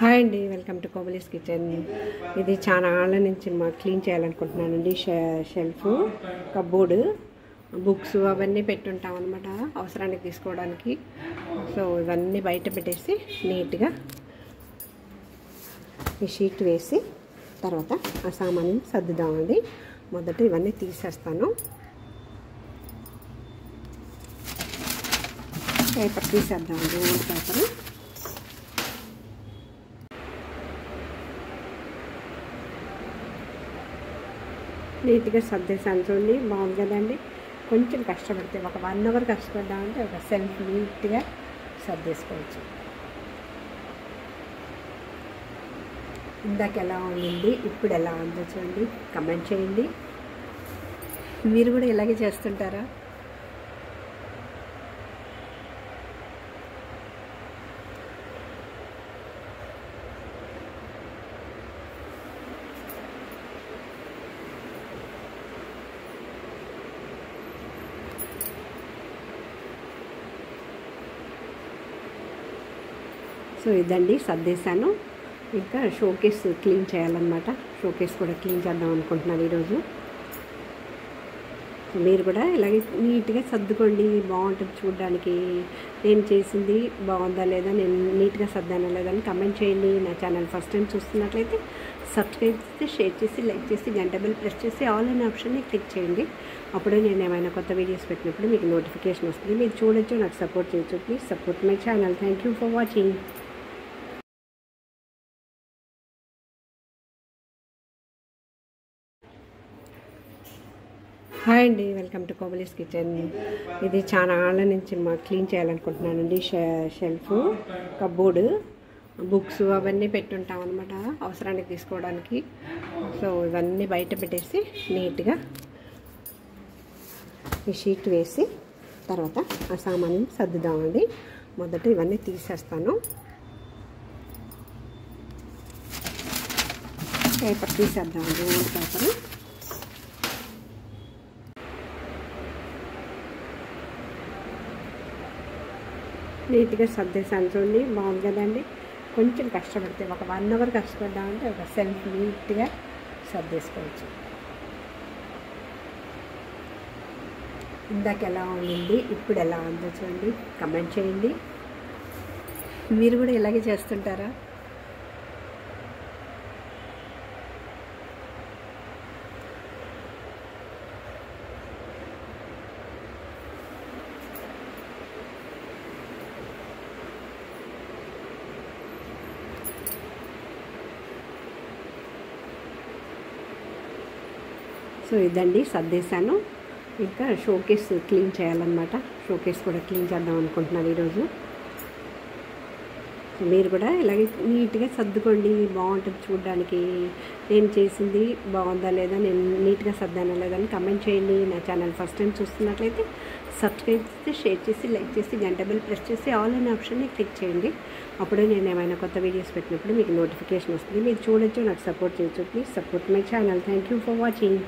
Hi అండి, welcome to Komali's kitchen. ఇది చాలా నాళ్ళ నుంచి క్లీన్ చేయాలనుకుంటున్నానండి. షెల్ఫ్, కబ్బోర్డు, బుక్స్ అవన్నీ పెట్టుంటాం అనమాట అవసరానికి తీసుకోవడానికి. సో ఇవన్నీ బయట పెట్టేసి నీట్గా ఈ షీట్ వేసి తర్వాత ఆ సామాన్ని సర్దుదామండి. మొదట ఇవన్నీ తీసేస్తాను. పేపర్ తీసేద్దామండి, ఓల్డ్ పేపర్. నీట్గా సర్దేశాను చూడండి, బాగుంది కదండి. కొంచెం కష్టపడితే ఒక 1 అవర్ కష్టపడ్డామంటే ఒక సెల్ఫ్ నీట్గా సర్దేసుకోవచ్చు. ఇందాక ఎలా ఉండింది, ఇప్పుడు ఎలా ఉందో చూడండి, కమెంట్ చేయండి. మీరు కూడా ఇలాగే చేస్తుంటారా? సో ఇదండి, సర్దేశాను. ఇంకా షోకేస్ క్లీన్ చేయాలన్నమాట. షోకేస్ కూడా క్లీన్ చేద్దాం అనుకుంటున్నాను ఈరోజు. మీరు కూడా ఇలాగే నీట్గా సర్దుకోండి, బాగుంటుంది చూడడానికి. నేను చేసింది బాగుందా లేదా, నేను నీట్గా సర్దానా లేదా అని కమెంట్ చేయండి. నా ఛానల్ ఫస్ట్ టైం చూస్తున్నట్లయితే సబ్స్క్రైబ్ చేసి, షేర్ చేసి, లైక్ చేసి, గంట బెల్ ప్రెస్ చేసి ఆల్ అనే ఆప్షన్ని క్లిక్ చేయండి. అప్పుడే నేను ఏమైనా కొత్త వీడియోస్ పెట్టినప్పుడు మీకు నోటిఫికేషన్ వస్తుంది. మీరు చూడొచ్చు, నాకు సపోర్ట్ చేయొచ్చు. Please support my channel. Thank you for watching. Hi అండి, వెల్కమ్ టు కోమలీస్ కిచెన్. ఇది చాలా నాళ్ళ నుంచి క్లీన్ చేయాలనుకుంటున్నానండి. షెల్ఫ్, కబ్బోర్డు, బుక్స్ అవన్నీ పెట్టుంటాం అనమాట అవసరానికి తీసుకోవడానికి. సో ఇవన్నీ బయట పెట్టేసి నీట్గా ఈ షీట్ వేసి తర్వాత ఆ సామాన్ని సర్దుదామండి. మొదట ఇవన్నీ తీసేస్తాను. పేపర్ తీసేద్దామండి, ఓల్డ్ పేపర్. నీట్గా సర్దేశాను చూడండి, బాగుంది కదండి. కొంచెం కష్టపడితే ఒక 1 అవర్ కష్టపడ్డామంటే ఒక సెల్ఫ్ నీట్గా సర్దేసుకోవచ్చు. ఇందాక ఎలా ఉండింది, ఇప్పుడు ఎలా ఉందో చూడండి, కమెంట్ చేయండి. మీరు కూడా ఇలాగే చేస్తుంటారా? సో ఇదండి, సర్దేశాను. ఇంకా షోకేస్ క్లీన్ చేయాలన్నమాట. షోకేస్ కూడా క్లీన్ చేద్దాం అనుకుంటున్నాను ఈరోజు. మీరు కూడా ఇలాగే నీట్గా సర్దుకోండి, బాగుంటుంది చూడడానికి. నేను చేసింది బాగుందా లేదా, నేను నీట్గా సర్దానా లేదా అని కమెంట్ చేయండి. నా ఛానల్ ఫస్ట్ టైం చూస్తున్నట్లయితే సబ్స్క్రైబ్ చేసి, షేర్ చేసి, లైక్ చేసి, గంట బెల్ ప్రెస్ చేసి ఆల్ అనే ఆప్షన్ని క్లిక్ చేయండి. అప్పుడే నేను ఏమైనా కొత్త వీడియోస్ పెట్టినప్పుడు మీకు నోటిఫికేషన్ వస్తుంది. మీరు చూడొచ్చు, నాకు సపోర్ట్ చేయొచ్చు. Please support my channel. Thank you for watching.